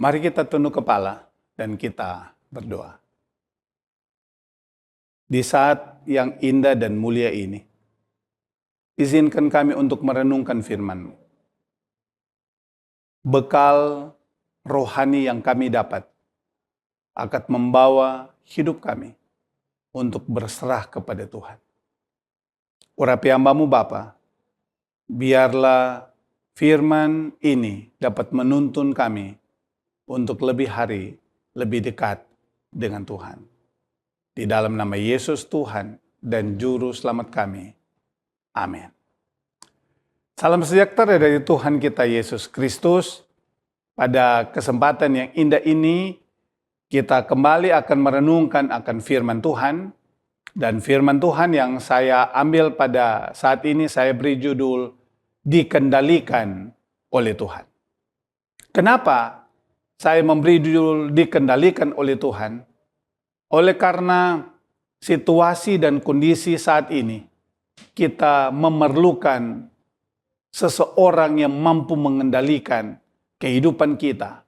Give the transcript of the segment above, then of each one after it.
Mari kita tunduk kepala dan kita berdoa. Di saat yang indah dan mulia ini, izinkan kami untuk merenungkan firman-Mu. Bekal rohani yang kami dapat akan membawa hidup kami untuk berserah kepada Tuhan. Urapi hamba-Mu Bapa, biarlah firman ini dapat menuntun kami untuk lebih hari, lebih dekat dengan Tuhan. Di dalam nama Yesus Tuhan dan Juru Selamat kami. Amin. Salam sejahtera dari Tuhan kita Yesus Kristus. Pada kesempatan yang indah ini, kita kembali akan merenungkan akan firman Tuhan. Dan firman Tuhan yang saya ambil pada saat ini, saya beri judul, Dikendalikan oleh Tuhan. Kenapa saya memberi judul Dikendalikan oleh Tuhan? Oleh karena situasi dan kondisi saat ini, kita memerlukan seseorang yang mampu mengendalikan kehidupan kita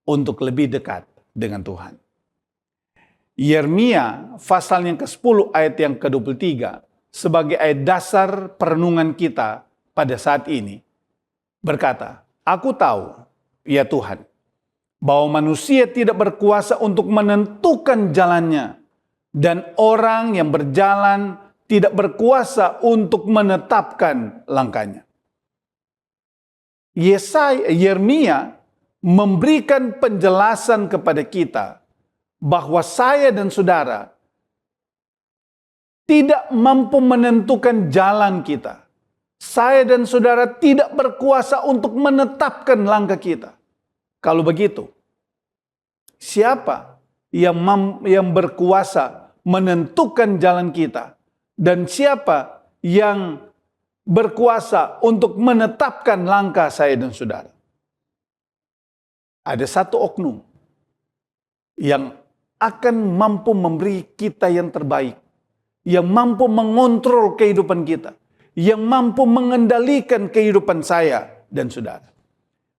untuk lebih dekat dengan Tuhan. Yeremia pasal yang ke-10 ayat yang ke-23 sebagai ayat dasar perenungan kita pada saat ini berkata, "Aku tahu, ya Tuhan, bahwa manusia tidak berkuasa untuk menentukan jalannya, dan orang yang berjalan tidak berkuasa untuk menetapkan langkahnya." Yeremia memberikan penjelasan kepada kita bahwa saya dan saudara tidak mampu menentukan jalan kita. Saya dan saudara tidak berkuasa untuk menetapkan langkah kita. Kalau begitu, siapa yang berkuasa menentukan jalan kita? Dan siapa yang berkuasa untuk menetapkan langkah saya dan saudara? Ada satu oknum yang akan mampu memberi kita yang terbaik, yang mampu mengontrol kehidupan kita, yang mampu mengendalikan kehidupan saya dan saudara.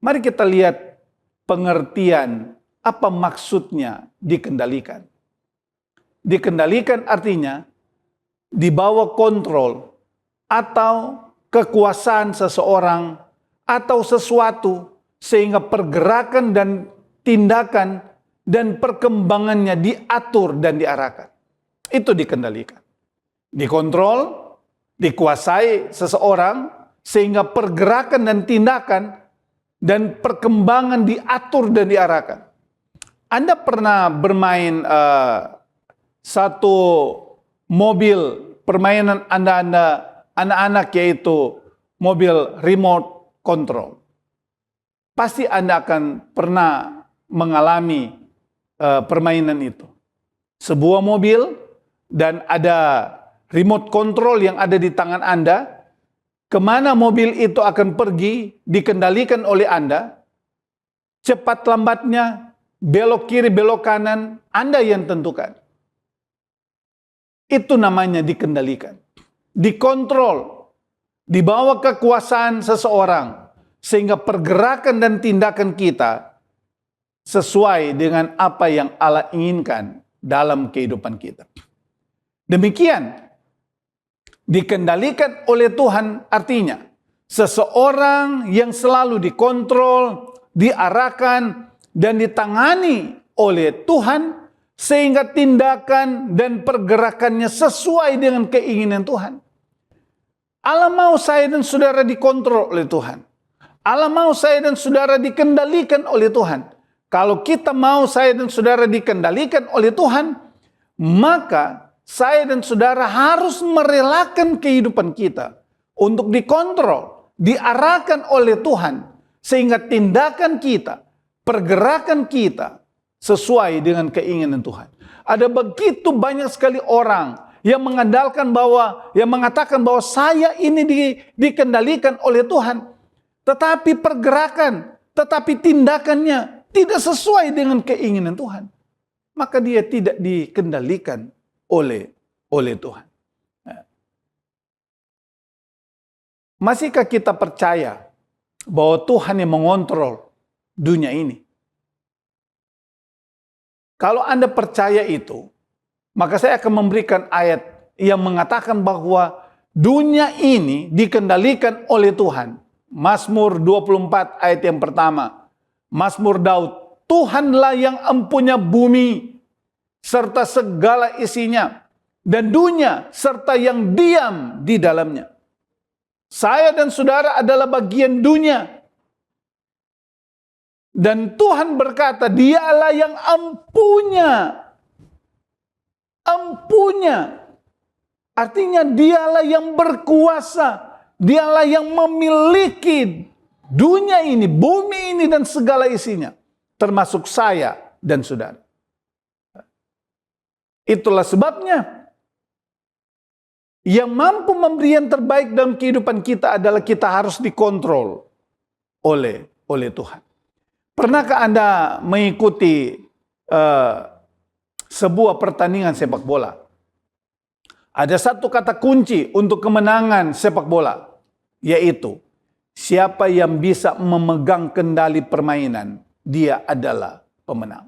Mari kita lihat pengertian apa maksudnya dikendalikan. Dikendalikan artinya di bawah kontrol atau kekuasaan seseorang atau sesuatu sehingga pergerakan dan tindakan dan perkembangannya diatur dan diarahkan. Itu dikendalikan. Dikontrol, dikuasai seseorang sehingga pergerakan dan tindakan dan perkembangan diatur dan diarahkan. Anda pernah bermain satu mobil permainan anak-anak, yaitu mobil remote control. Pasti Anda akan pernah mengalami permainan itu. Sebuah mobil dan ada remote control yang ada di tangan Anda. Kemana mobil itu akan pergi dikendalikan oleh Anda. Cepat lambatnya, belok kiri, belok kanan, Anda yang tentukan. Itu namanya dikendalikan. Dikontrol, di bawah kekuasaan seseorang, sehingga pergerakan dan tindakan kita sesuai dengan apa yang Allah inginkan dalam kehidupan kita. Demikian, dikendalikan oleh Tuhan artinya seseorang yang selalu dikontrol, diarahkan, dan ditangani oleh Tuhan sehingga tindakan dan pergerakannya sesuai dengan keinginan Tuhan. Allah mau saya dan saudara dikontrol oleh Tuhan. Allah mau saya dan saudara dikendalikan oleh Tuhan. Kalau kita mau saya dan saudara dikendalikan oleh Tuhan, maka saya dan saudara harus merelakan kehidupan kita untuk dikontrol, diarahkan oleh Tuhan, sehingga tindakan kita, pergerakan kita sesuai dengan keinginan Tuhan. Ada begitu banyak sekali orang yang mengandalkan yang mengatakan bahwa saya ini dikendalikan oleh Tuhan, tetapi pergerakan, tetapi tindakannya tidak sesuai dengan keinginan Tuhan, maka dia tidak dikendalikan oleh Tuhan. Masihkah kita percaya bahwa Tuhan yang mengontrol dunia ini? Kalau Anda percaya itu, maka saya akan memberikan ayat yang mengatakan bahwa dunia ini dikendalikan oleh Tuhan. Mazmur 24 ayat yang pertama. Mazmur Daud, Tuhanlah yang empunya bumi serta segala isinya, dan dunia serta yang diam di dalamnya. Saya dan saudara adalah bagian dunia. Dan Tuhan berkata, Dialah yang empunya. Artinya Dialah yang berkuasa. Dialah yang memiliki dunia ini, bumi ini dan segala isinya. Termasuk saya dan saudara. Itulah sebabnya yang mampu memberi yang terbaik dalam kehidupan kita adalah kita harus dikontrol oleh Tuhan. Pernahkah Anda mengikuti sebuah pertandingan sepak bola? Ada satu kata kunci untuk kemenangan sepak bola, yaitu siapa yang bisa memegang kendali permainan, dia adalah pemenang.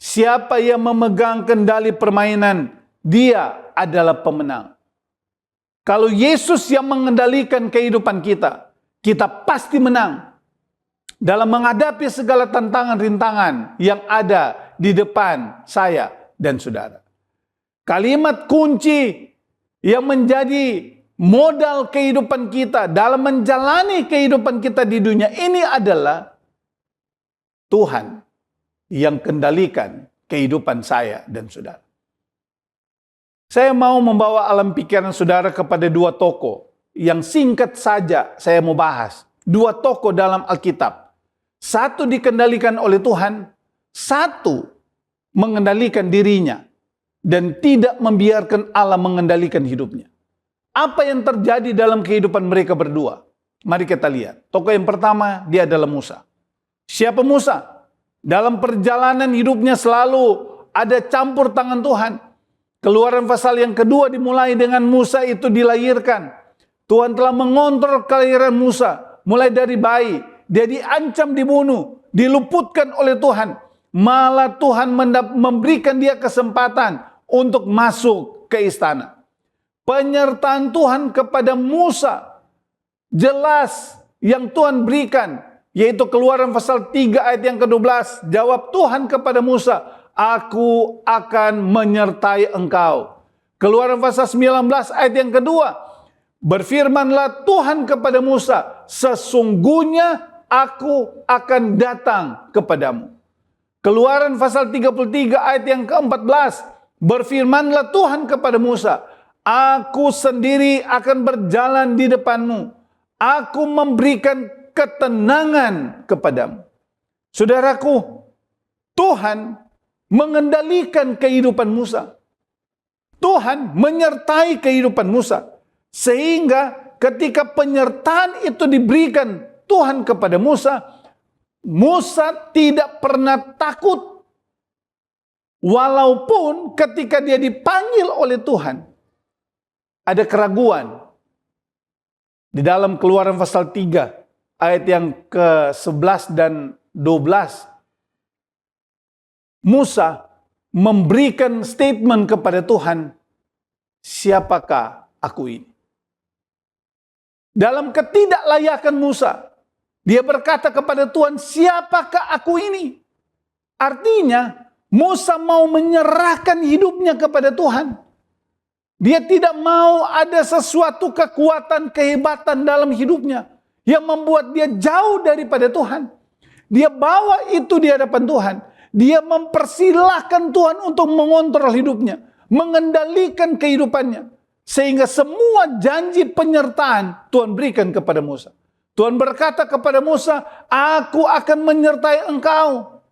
Siapa yang memegang kendali permainan, dia adalah pemenang. Kalau Yesus yang mengendalikan kehidupan kita, kita pasti menang dalam menghadapi segala tantangan-rintangan yang ada di depan saya dan saudara. Kalimat kunci yang menjadi modal kehidupan kita dalam menjalani kehidupan kita di dunia ini adalah Tuhan yang kendalikan kehidupan saya dan saudara. Saya mau membawa alam pikiran saudara kepada dua tokoh yang singkat saja saya mau bahas. Dua tokoh dalam Alkitab. Satu dikendalikan oleh Tuhan, satu mengendalikan dirinya dan tidak membiarkan Allah mengendalikan hidupnya. Apa yang terjadi dalam kehidupan mereka berdua? Mari kita lihat. Tokoh yang pertama, dia adalah Musa. Siapa Musa? Dalam perjalanan hidupnya selalu ada campur tangan Tuhan. Keluaran pasal yang kedua dimulai dengan Musa itu dilahirkan. Tuhan telah mengontrol kelahiran Musa. Mulai dari bayi, dia diancam dibunuh, diluputkan oleh Tuhan. Malah Tuhan memberikan dia kesempatan untuk masuk ke istana. Penyertaan Tuhan kepada Musa jelas yang Tuhan berikan. Yaitu Keluaran pasal 3 ayat yang ke-12. Jawab Tuhan kepada Musa, Aku akan menyertai engkau. Keluaran pasal 19 ayat yang kedua. Berfirmanlah Tuhan kepada Musa, Sesungguhnya aku akan datang kepadamu. Keluaran pasal 33 ayat yang ke-14. Berfirmanlah Tuhan kepada Musa, Aku sendiri akan berjalan di depanmu. Aku memberikan ketenangan kepadamu. Saudaraku, Tuhan mengendalikan kehidupan Musa. Tuhan menyertai kehidupan Musa. Sehingga ketika penyertaan itu diberikan Tuhan kepada Musa, Musa tidak pernah takut. Walaupun ketika dia dipanggil oleh Tuhan, ada keraguan. Di dalam Keluaran pasal 3, ayat yang ke-11 dan 12. Musa memberikan statement kepada Tuhan, siapakah aku ini? Dalam ketidaklayakan Musa, dia berkata kepada Tuhan, siapakah aku ini? Artinya, Musa mau menyerahkan hidupnya kepada Tuhan. Dia tidak mau ada sesuatu kekuatan, kehebatan dalam hidupnya yang membuat dia jauh daripada Tuhan. Dia bawa itu di hadapan Tuhan. Dia mempersilahkan Tuhan untuk mengontrol hidupnya, mengendalikan kehidupannya. Sehingga semua janji penyertaan Tuhan berikan kepada Musa. Tuhan berkata kepada Musa, Aku akan menyertai engkau.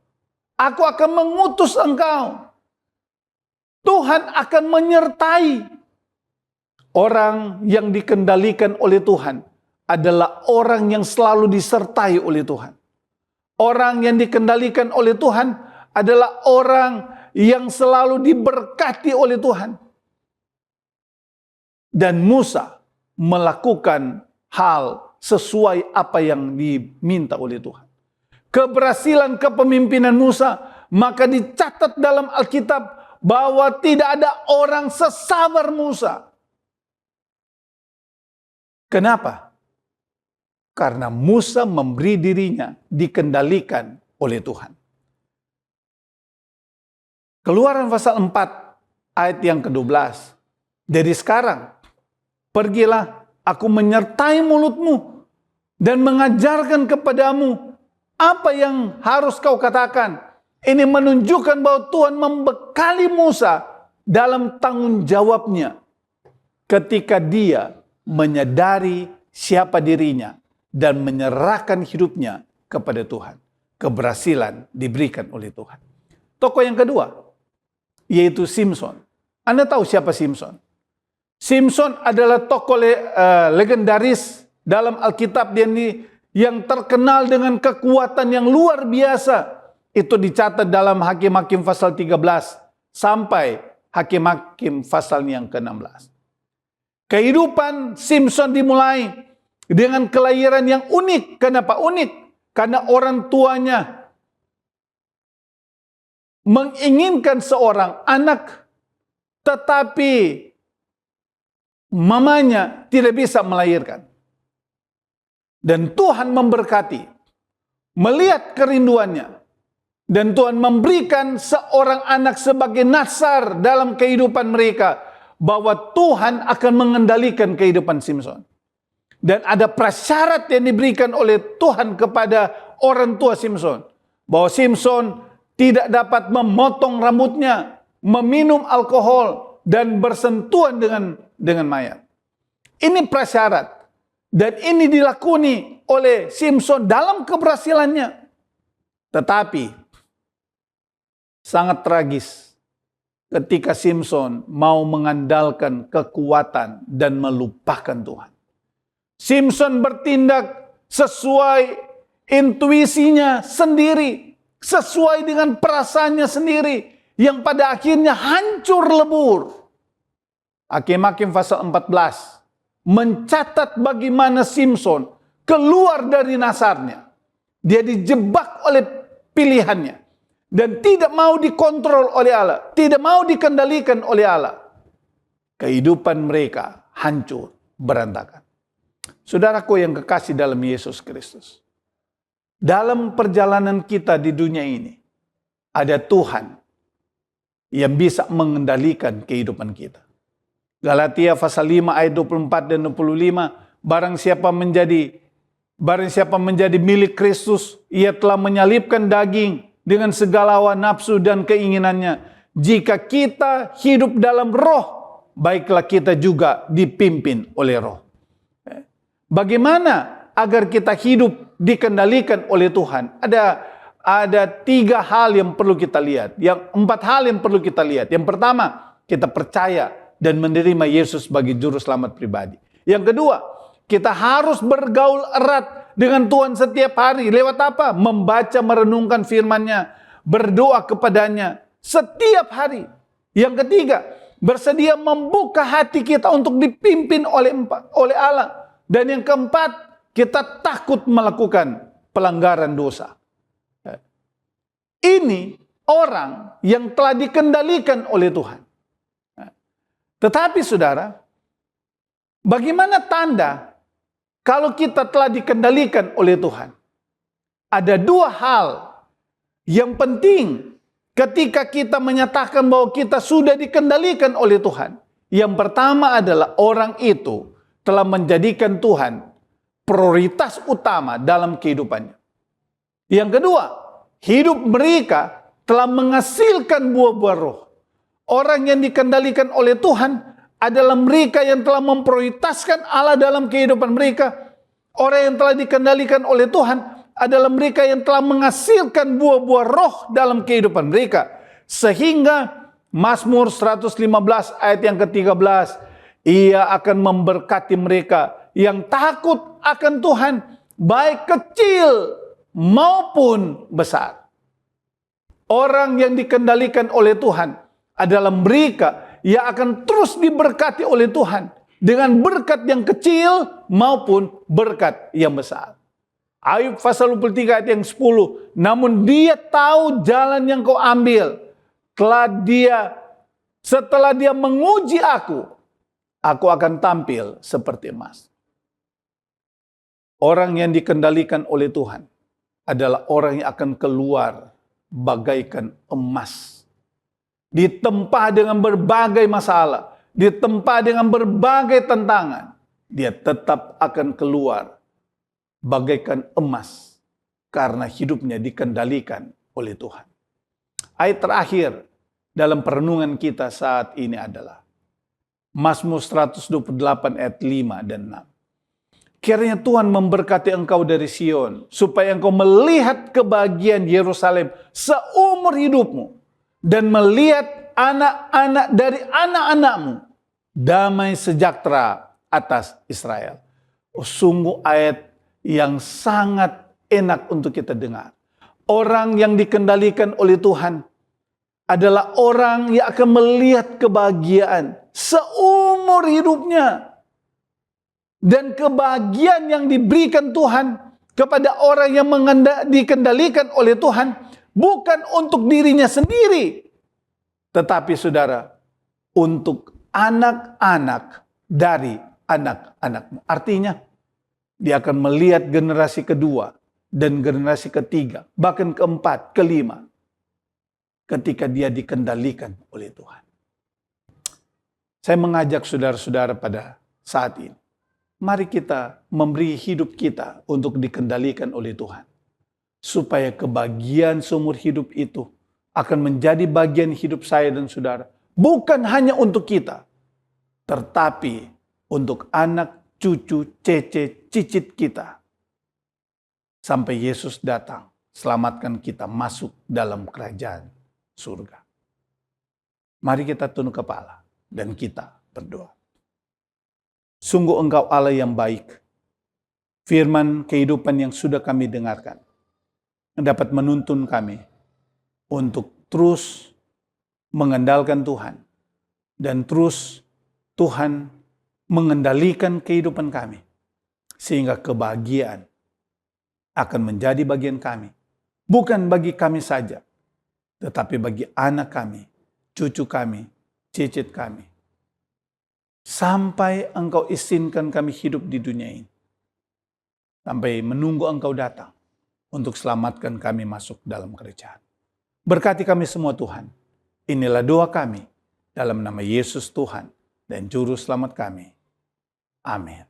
Aku akan mengutus engkau. Tuhan akan menyertai. Orang yang dikendalikan oleh Tuhan adalah orang yang selalu disertai oleh Tuhan. Orang yang dikendalikan oleh Tuhan adalah orang yang selalu diberkati oleh Tuhan. Dan Musa melakukan hal sesuai apa yang diminta oleh Tuhan. Keberhasilan kepemimpinan Musa maka dicatat dalam Alkitab bahwa tidak ada orang sesabar Musa. Kenapa? Karena Musa memberi dirinya dikendalikan oleh Tuhan. Keluaran pasal 4 ayat yang ke-12. Dari sekarang, pergilah, aku menyertai mulutmu dan mengajarkan kepadamu apa yang harus kau katakan. Ini menunjukkan bahwa Tuhan membekali Musa dalam tanggung jawabnya ketika dia menyadari siapa dirinya dan menyerahkan hidupnya kepada Tuhan. Keberhasilan diberikan oleh Tuhan. Tokoh yang kedua, yaitu Simson. Anda tahu siapa Simson? Simson adalah tokoh legendaris dalam Alkitab yang terkenal dengan kekuatan yang luar biasa. Itu dicatat dalam Hakim-Hakim pasal 13 sampai Hakim-Hakim pasal yang ke-16. Kehidupan Simson dimulai dengan kelahiran yang unik. Kenapa unik? Karena orang tuanya menginginkan seorang anak, tetapi mamanya tidak bisa melahirkan. Dan Tuhan memberkati, melihat kerinduannya. Dan Tuhan memberikan seorang anak sebagai nasar dalam kehidupan mereka, bahwa Tuhan akan mengendalikan kehidupan Simson. Dan ada prasyarat yang diberikan oleh Tuhan kepada orang tua Simson, bahwa Simson tidak dapat memotong rambutnya, meminum alkohol, dan bersentuhan dengan mayat. Ini prasyarat, dan ini dilakoni oleh Simson dalam keberhasilannya. Tetapi sangat tragis ketika Simson mau mengandalkan kekuatan dan melupakan Tuhan. Simson bertindak sesuai intuisinya sendiri, sesuai dengan perasaannya sendiri, yang pada akhirnya hancur lebur. Hakim-Hakim pasal 14 mencatat bagaimana Simson keluar dari nasarnya. Dia dijebak oleh pilihannya. Dan tidak mau dikontrol oleh Allah. Tidak mau dikendalikan oleh Allah. Kehidupan mereka hancur, berantakan. Saudaraku yang kekasih dalam Yesus Kristus. Dalam perjalanan kita di dunia ini, ada Tuhan yang bisa mengendalikan kehidupan kita. Galatia pasal 5 ayat 24 dan 25. Barang siapa menjadi milik Kristus, ia telah menyalibkan daging dengan segala hawa nafsu dan keinginannya. Jika kita hidup dalam roh, baiklah kita juga dipimpin oleh roh. Bagaimana agar kita hidup dikendalikan oleh Tuhan? Ada 3 hal yang perlu kita lihat. 4 hal yang perlu kita lihat. Yang pertama, kita percaya dan menerima Yesus sebagai juru selamat pribadi. Yang kedua, kita harus bergaul erat dengan Tuhan setiap hari. Lewat apa? Membaca, merenungkan firman-Nya, berdoa kepadanya setiap hari. Yang ketiga, bersedia membuka hati kita untuk dipimpin oleh Allah. Dan yang keempat, kita takut melakukan pelanggaran dosa. Ini orang yang telah dikendalikan oleh Tuhan. Tetapi saudara, bagaimana tanda kalau kita telah dikendalikan oleh Tuhan? Ada 2 hal yang penting ketika kita menyatakan bahwa kita sudah dikendalikan oleh Tuhan. Yang pertama adalah orang itu telah menjadikan Tuhan prioritas utama dalam kehidupannya. Yang kedua, hidup mereka telah menghasilkan buah-buah roh. Orang yang dikendalikan oleh Tuhan adalah mereka yang telah memprioritaskan Allah dalam kehidupan mereka. Orang yang telah dikendalikan oleh Tuhan adalah mereka yang telah menghasilkan buah-buah roh dalam kehidupan mereka. Sehingga Mazmur 115 ayat yang ke-13, ia akan memberkati mereka yang takut akan Tuhan, baik kecil maupun besar. Orang yang dikendalikan oleh Tuhan adalah mereka yang akan terus diberkati oleh Tuhan dengan berkat yang kecil maupun berkat yang besar. Ayub pasal 23 ayat yang 10. Namun dia tahu jalan yang kau ambil. Setelah dia menguji aku akan tampil seperti emas. Orang yang dikendalikan oleh Tuhan adalah orang yang akan keluar bagaikan emas. Ditempa dengan berbagai masalah, ditempa dengan berbagai tantangan, dia tetap akan keluar bagaikan emas karena hidupnya dikendalikan oleh Tuhan. Ayat terakhir dalam perenungan kita saat ini adalah Mazmur 128 ayat 5 dan 6. Kiranya Tuhan memberkati engkau dari Sion, supaya engkau melihat kebahagiaan Yerusalem seumur hidupmu, dan melihat anak-anak dari anak-anakmu, damai sejahtera atas Israel. Sungguh ayat yang sangat enak untuk kita dengar. Orang yang dikendalikan oleh Tuhan adalah orang yang akan melihat kebahagiaan seumur hidupnya. Dan kebahagiaan yang diberikan Tuhan kepada orang yang dikendalikan oleh Tuhan bukan untuk dirinya sendiri, tetapi saudara, untuk anak-anak dari anak-anakmu. Artinya, dia akan melihat generasi kedua dan generasi ketiga, bahkan keempat, kelima, ketika dia dikendalikan oleh Tuhan. Saya mengajak saudara-saudara pada saat ini, mari kita memberi hidup kita untuk dikendalikan oleh Tuhan. Supaya kebahagiaan seumur hidup itu akan menjadi bagian hidup saya dan saudara. Bukan hanya untuk kita, tetapi untuk anak, cucu, cece, cicit kita. Sampai Yesus datang, selamatkan kita masuk dalam kerajaan surga. Mari kita tunduk kepala dan kita berdoa. Sungguh Engkau Allah yang baik. Firman kehidupan yang sudah kami dengarkan dapat menuntun kami untuk terus mengandalkan Tuhan dan terus Tuhan mengendalikan kehidupan kami sehingga kebahagiaan akan menjadi bagian kami. Bukan bagi kami saja, tetapi bagi anak kami, cucu kami, cicit kami. Sampai Engkau izinkan kami hidup di dunia ini. Sampai menunggu Engkau datang untuk selamatkan kami masuk dalam kerajaan. Berkati kami semua Tuhan. Inilah doa kami dalam nama Yesus Tuhan dan Juru Selamat kami. Amin.